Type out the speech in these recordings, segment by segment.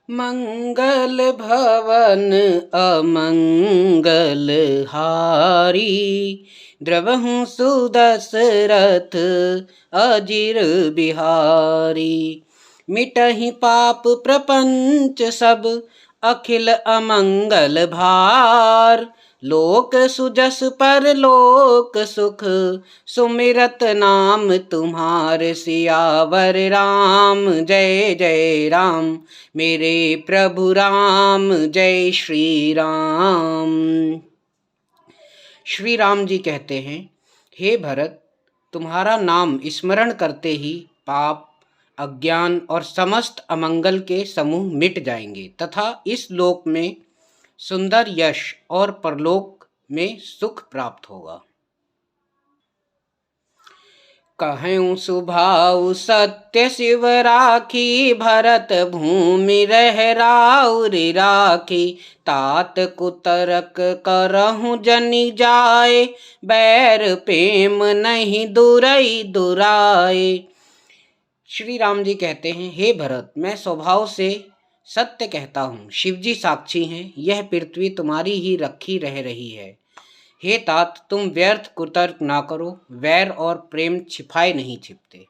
मंगल भवन अमंगल हारी, द्रवहु सुदशरथ अजिर बिहारी। मिटहि पाप प्रपंच सब, अखिल अमंगल भार। लोक सुजस पर लोक सुख, सुमिरत नाम तुम्हार। सियावर राम जय जय राम, मेरे प्रभु राम जय श्री राम। श्री राम जी कहते हैं, हे भरत, तुम्हारा नाम स्मरण करते ही पाप, अज्ञान और समस्त अमंगल के समूह मिट जाएंगे तथा इस लोक में सुंदर यश और परलोक में सुख प्राप्त होगा। कहूँ सुभाऊ सत्य शिव राखी, भरत भूमि रह राउर राखी। तात कुतरक करहूँ जनि जाए, बैर प्रेम नहीं दुरई दुराए। श्री राम जी कहते हैं, हे भरत, मैं स्वभाव से सत्य कहता हूँ, शिवजी साक्षी हैं, यह पृथ्वी तुम्हारी ही रखी रह रही है। हे तात, तुम व्यर्थ कुतर्क ना करो, वैर और प्रेम छिपाए नहीं छिपते।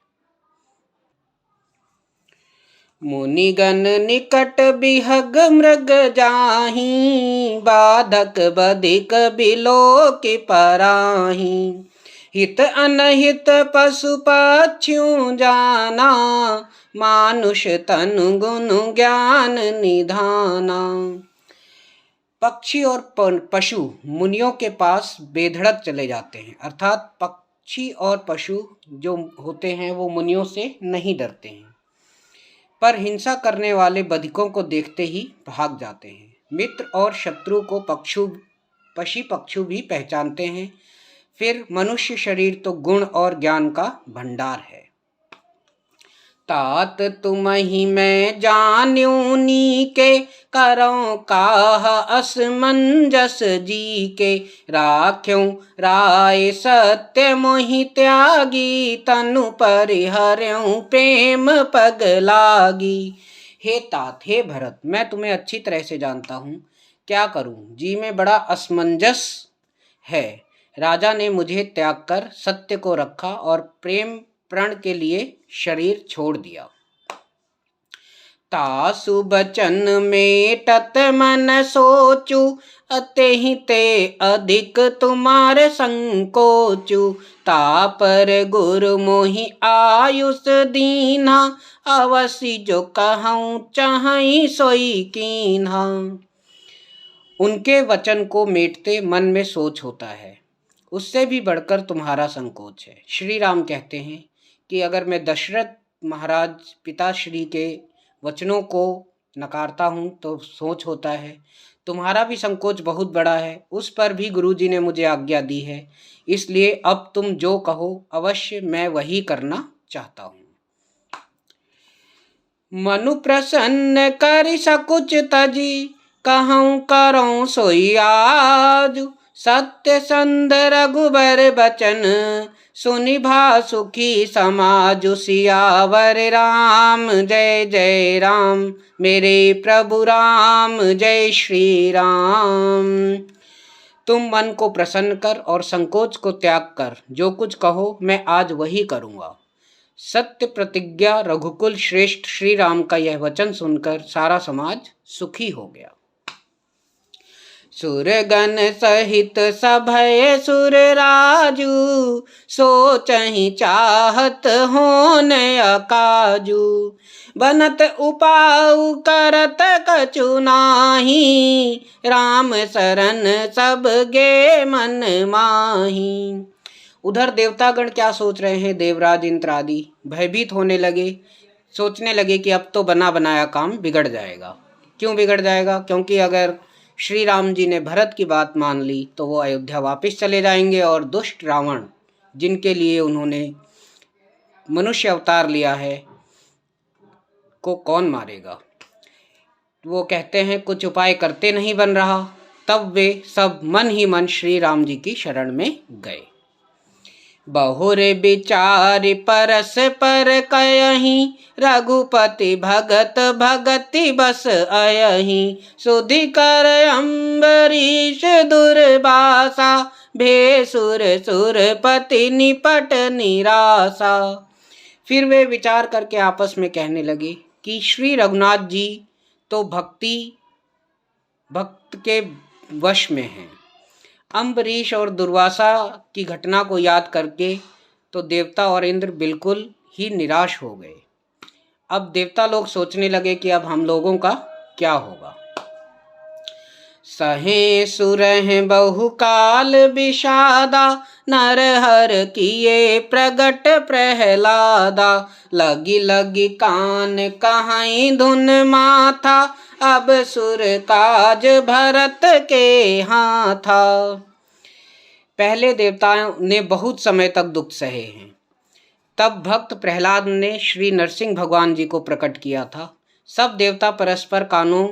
मुनिगण निकट बिहग मृग जाहि, बाधक बधिक बिलोक पराहि। हित अनहित पशु पक्षियों जाना, मानुष तनु गुण ज्ञान निधाना। पक्षी और पशु मुनियों के पास बेधड़क चले जाते हैं, अर्थात पक्षी और पशु जो होते हैं वो मुनियों से नहीं डरते हैं, पर हिंसा करने वाले बधिकों को देखते ही भाग जाते हैं। मित्र और शत्रु को पशु पक्षी भी पहचानते हैं। फिर मनुष्य शरीर तो गुण और ज्ञान का भंडार है। तात तुमहि मैं जान्यूं नीके, करऊं काह असमंजस जी के। राख्यूं राय सत्य मोहि त्यागी, तनु परिहर्यूं प्रेम पग लागी। हे तात, हे भरत, मैं तुम्हें अच्छी तरह से जानता हूँ, क्या करूँ, जी में बड़ा असमंजस है। राजा ने मुझे त्याग कर सत्य को रखा और प्रेम प्रण के लिए शरीर छोड़ दिया। तासु बचन मेटत मन सोचू, अतेहि ते अधिक तुम्हारे संकोचू। तापर गुरु मोहि आयुष दीन्हा, अवसि जो कहूँ चाहई सोई कीन्हा। उनके वचन को मेटते मन में सोच होता है, उससे भी बढ़कर तुम्हारा संकोच है। श्री राम कहते हैं कि अगर मैं दशरथ महाराज पिताश्री के वचनों को नकारता हूँ तो सोच होता है, तुम्हारा भी संकोच बहुत बड़ा है, उस पर भी गुरुजी ने मुझे आज्ञा दी है, इसलिए अब तुम जो कहो अवश्य मैं वही करना चाहता हूँ। मनु प्रसन्न कर सकुच तजी, कहूँ करऊँ सोई आज। सत्य संध रघुबर बचन, सुनि भा सुखी समाज। सियावर राम जय जय राम, मेरे प्रभु राम जय श्री राम। तुम मन को प्रसन्न कर और संकोच को त्याग कर जो कुछ कहो मैं आज वही करूँगा। सत्य प्रतिज्ञा रघुकुल श्रेष्ठ श्री राम का यह वचन सुनकर सारा समाज सुखी हो गया। सुरगण सहित सभय सुर राजू, सोचहि चाहत होन अकाजू। बनत उपाऊ करत कछु नाही, राम शरण सब गे मन माही। उधर देवतागण क्या सोच रहे हैं, देवराज इंद्र आदि भयभीत होने लगे, सोचने लगे कि अब तो बना बनाया काम बिगड़ जाएगा। क्यों बिगड़ जाएगा? क्योंकि अगर श्री राम जी ने भरत की बात मान ली तो वो अयोध्या वापस चले जाएंगे और दुष्ट रावण, जिनके लिए उन्होंने मनुष्य अवतार लिया है, को कौन मारेगा। वो कहते हैं कुछ उपाय करते नहीं बन रहा, तब वे सब मन ही मन श्री राम जी की शरण में गए। बहुर विचार परस पर कयहि, रघुपति भगत भगति बस अयहि। सुधि कर अम्बरीश दुर्वासा, भेसुर सुरपति निपट निरासा। फिर वे विचार करके आपस में कहने लगे कि श्री रघुनाथ जी तो भक्त के वश में हैं। अम्बरीश और दुर्वासा की घटना को याद करके तो देवता और इंद्र बिल्कुल ही निराश हो गए। अब देवता लोग सोचने लगे कि अब हम लोगों का क्या होगा। सहे सुरह बहुकाल विषादा, नरहर किए प्रगट प्रहलादा। लगी लगी कान कहाई धुन माथा, अब सुर काज भरत के हाथा। पहले देवताओं ने बहुत समय तक दुख सहे हैं। तब भक्त प्रहलाद ने श्री नरसिंह भगवान जी को प्रकट किया था। सब देवता परस्पर कानों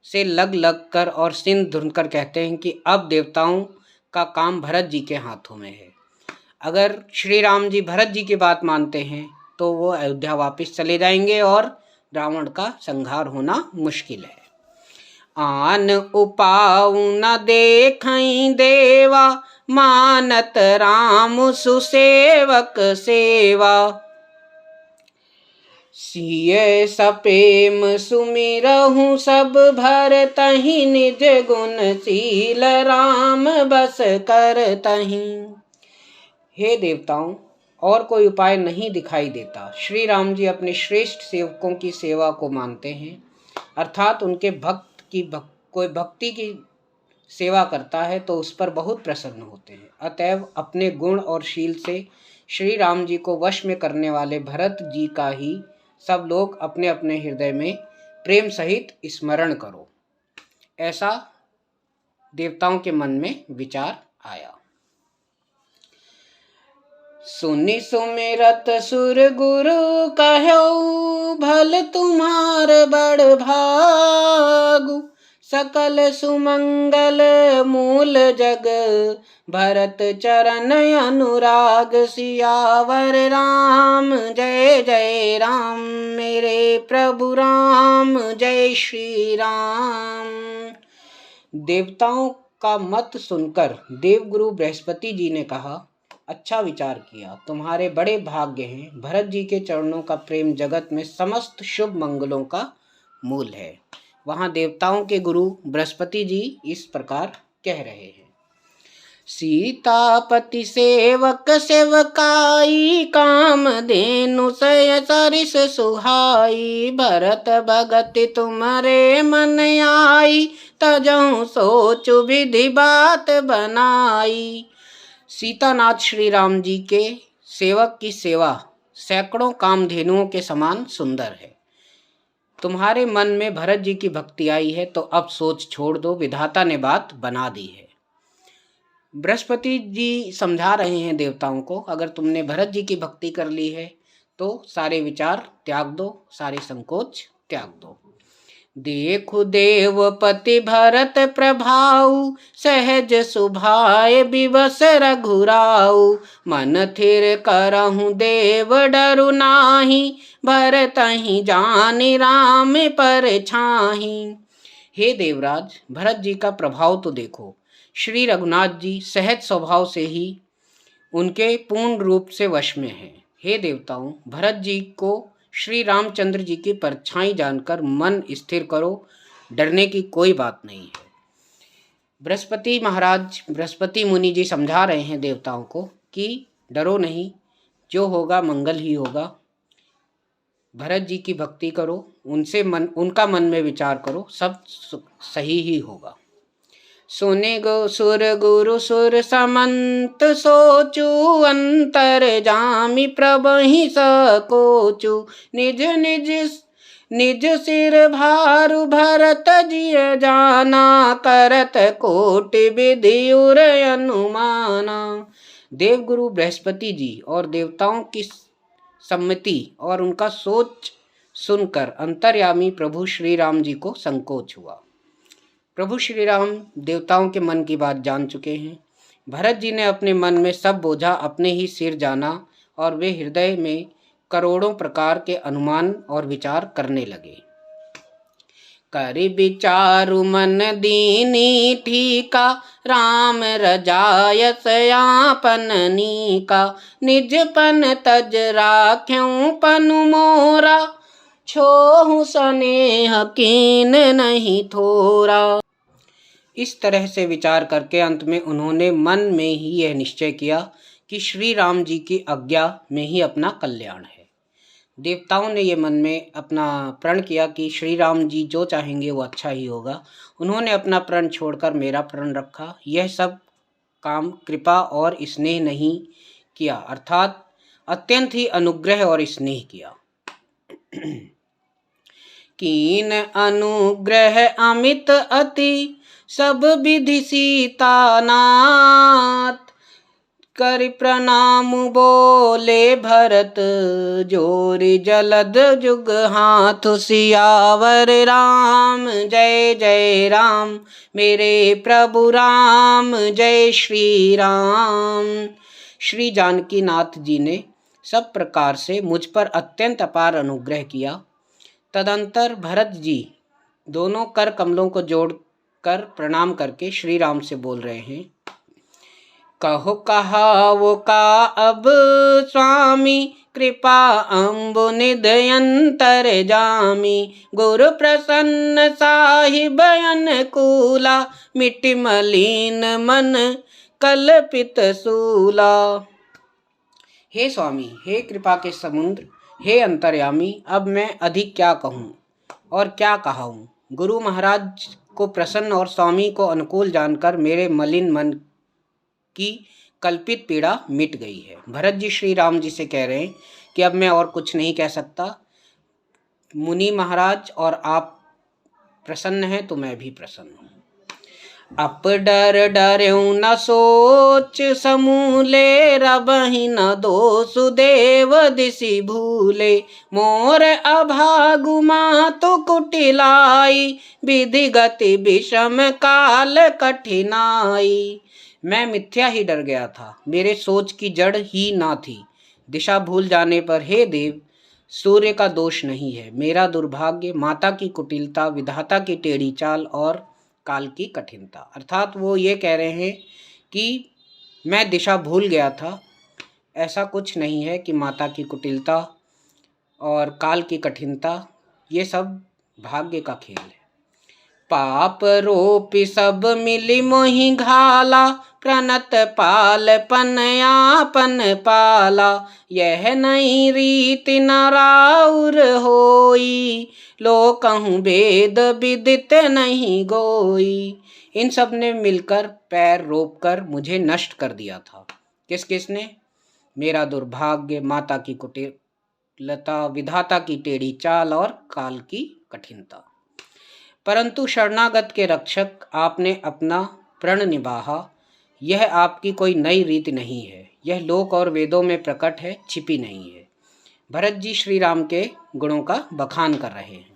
से लग लग कर और सिंह धुनकर कहते हैं कि अब देवताओं का काम भरत जी के हाथों में है। अगर श्री राम जी भरत जी की बात मानते हैं तो वो अयोध्या वापस चले जाएंगे और रावण का संहार होना मुश्किल है। आन उपाऊ न देखई देवा, मानत राम सुसेवक सेवा। सिय सप्रेम सुमिरहु सब भरतहि, निज गुणशील राम बस करतहि। हे देवताओं, और कोई उपाय नहीं दिखाई देता। श्री राम जी अपने श्रेष्ठ सेवकों की सेवा को मानते हैं, अर्थात उनके कोई भक्ति की सेवा करता है तो उस पर बहुत प्रसन्न होते हैं। अतएव अपने गुण और शील से श्री राम जी को वश में करने वाले भरत जी का ही सब लोग अपने अपने हृदय में प्रेम सहित स्मरण करो। ऐसा देवताओं के मन में विचार आया। सुनि सुमिरत सुर गुरु कहो, भल तुम्हार बड़ भागु। सकल सुमंगल मूल जग, भरत चरण अनुराग। सियावर राम जय जय राम, मेरे प्रभु राम जय श्री राम। देवताओं का मत सुनकर देवगुरु बृहस्पति जी ने कहा, अच्छा विचार किया, तुम्हारे बड़े भाग्य हैं। भरत जी के चरणों का प्रेम जगत में समस्त शुभ मंगलों का मूल है। वहाँ देवताओं के गुरु बृहस्पति जी इस प्रकार कह रहे हैं। सीतापति सेवक सेवकाई, काम धेनु सय सरिस सुहाई। भरत भगति तुम्हारे मन आई, तजहु सोचु विधि बात बनाई। सीतानाथ श्री राम जी के सेवक की सेवा सैकड़ों कामधेनुओं के समान सुंदर है। तुम्हारे मन में भरत जी की भक्ति आई है तो अब सोच छोड़ दो, विधाता ने बात बना दी है। बृहस्पति जी समझा रहे हैं देवताओं को, अगर तुमने भरत जी की भक्ति कर ली है तो सारे विचार त्याग दो, सारे संकोच त्याग दो। देखु देवपति भरत प्रभाऊ, सहज सुभाए विवश रघुराऊ। मन थिर करहु देव डरु नाही, भरतहि जानि राम पर छाही। हे देवराज, भरत जी का प्रभाव तो देखो। श्री रघुनाथ जी सहज स्वभाव से ही उनके पूर्ण रूप से वश में हैं। हे देवताओं, भरत जी को श्री रामचंद्र जी की परछाई जानकर मन स्थिर करो, डरने की कोई बात नहीं है। बृहस्पति मुनि जी समझा रहे हैं देवताओं को कि डरो नहीं, जो होगा मंगल ही होगा। भरत जी की भक्ति करो, उनका मन में विचार करो, सब सही ही होगा। सुने गो सुर गुरु सुर समंत, सोचू अंतर जामि प्रभहि सकोचू। निज निज निज सिर भारु भरत जिय जाना, करत कोटि विधि उर अनुमाना। देवगुरु बृहस्पति जी और देवताओं की सम्मति और उनका सोच सुनकर अंतर्यामी प्रभु श्री राम जी को संकोच हुआ। प्रभु श्री राम देवताओं के मन की बात जान चुके हैं, भरत जी ने अपने मन में सब बोझा अपने ही सिर जाना और वे हृदय में करोड़ों प्रकार के अनुमान और विचार करने लगे। करि विचारु मन दीनी ठीका, राम रजायस आपन नीका, निज पन तज राख्यूं पनु मोरा, छोहु स्नेह कीन नहीं थोरा। इस तरह से विचार करके अंत में उन्होंने मन में ही यह निश्चय किया कि श्री राम जी की आज्ञा में ही अपना कल्याण है। देवताओं ने ये मन में अपना प्रण किया कि श्री राम जी जो चाहेंगे वो अच्छा ही होगा। उन्होंने अपना प्रण छोड़कर मेरा प्रण रखा। यह सब काम कृपा और स्नेह नहीं किया, अर्थात अत्यंत ही अनुग्रह और स्नेह किया। कीन अनुग्रह अमित अति, सब विधि सीता नाथ, कर प्रणाम बोले भरत, जोरि जलद जुग हाथ, सियावर राम जय जय राम, मेरे प्रभु राम जय श्री राम। श्री जानकी नाथ जी ने सब प्रकार से मुझ पर अत्यंत अपार अनुग्रह किया। तदंतर भरत जी दोनों कर कमलों को जोड़कर प्रणाम करके श्री राम से बोल रहे हैं। कहो कहावो का अब स्वामी, कृपा अम्बु निधि अंतर जामी, गुरु प्रसन्न साहिब अनुकूला, मिटि मलिन मन कल्पित सूला। हे स्वामी, हे कृपा के समुद्र, हे अंतर्यामी, अब मैं अधिक क्या कहूँ और क्या कहाऊँ। गुरु महाराज को प्रसन्न और स्वामी को अनुकूल जानकर मेरे मलिन मन की कल्पित पीड़ा मिट गई है। भरत जी श्री राम जी से कह रहे हैं कि अब मैं और कुछ नहीं कह सकता। मुनि महाराज और आप प्रसन्न हैं तो मैं भी प्रसन्न हूँ। अप डर डर्यूं न सोच समूले, रबहि न दोषु देव दिसि भूले, मोर अभागु मातु कुटिलाई, विधि गति विषम काल कठिनाई। मैं मिथ्या ही डर गया था, मेरे सोच की जड़ ही ना थी। दिशा भूल जाने पर हे देव, सूर्य का दोष नहीं है, मेरा दुर्भाग्य माता की कुटिलता, विधाता की टेढ़ी चाल और काल की कठिनता। अर्थात वो ये कह रहे हैं कि मैं दिशा भूल गया था। ऐसा कुछ नहीं है कि माता की कुटिलता और काल की कठिनता, ये सब भाग्य का खेल है। पाप रोपी सब मिली मोहि घाला, प्रणत पाल पन आपन पाला, यह नहीं रीति न राउर होई, लोकहु वेद विदित नहीं गोई। इन सब ने मिलकर पैर रोपकर मुझे नष्ट कर दिया था। किस किसने? मेरा दुर्भाग्य, माता की कुटिलता, विधाता की टेढ़ी चाल और काल की कठिनता। परंतु शरणागत के रक्षक आपने अपना प्रण निभाया। यह आपकी कोई नई रीति नहीं है, यह लोक और वेदों में प्रकट है, छिपी नहीं है। भरत जी श्री राम के गुणों का बखान कर रहे हैं।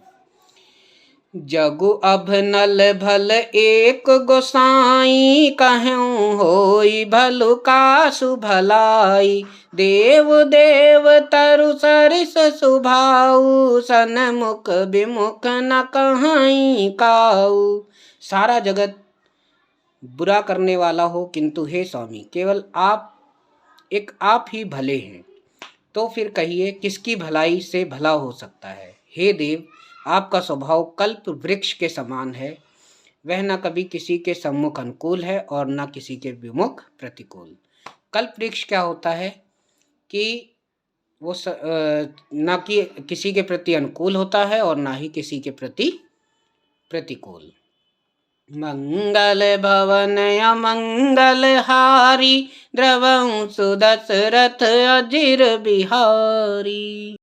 जगु अभनल भल एक गोसाई, कहूँ होई भलु कासु भलाई, देव देव तरु सरिस सुभाऊ, सनमुख विमुख न कहीं काऊ। सारा जगत बुरा करने वाला हो, किंतु हे स्वामी, केवल आप ही भले हैं, तो फिर कहिए किसकी भलाई से भला हो सकता है। हे देव, आपका स्वभाव कल्प वृक्ष के समान है, वह न कभी किसी के सम्मुख अनुकूल है और न किसी के विमुख प्रतिकूल। कल्प वृक्ष क्या होता है कि वो न कि किसी के प्रति अनुकूल होता है और ना ही किसी के प्रति प्रतिकूल। मंगल भवन अमंगल हारी, द्रवं सुदशरथ अजिर बिहारी।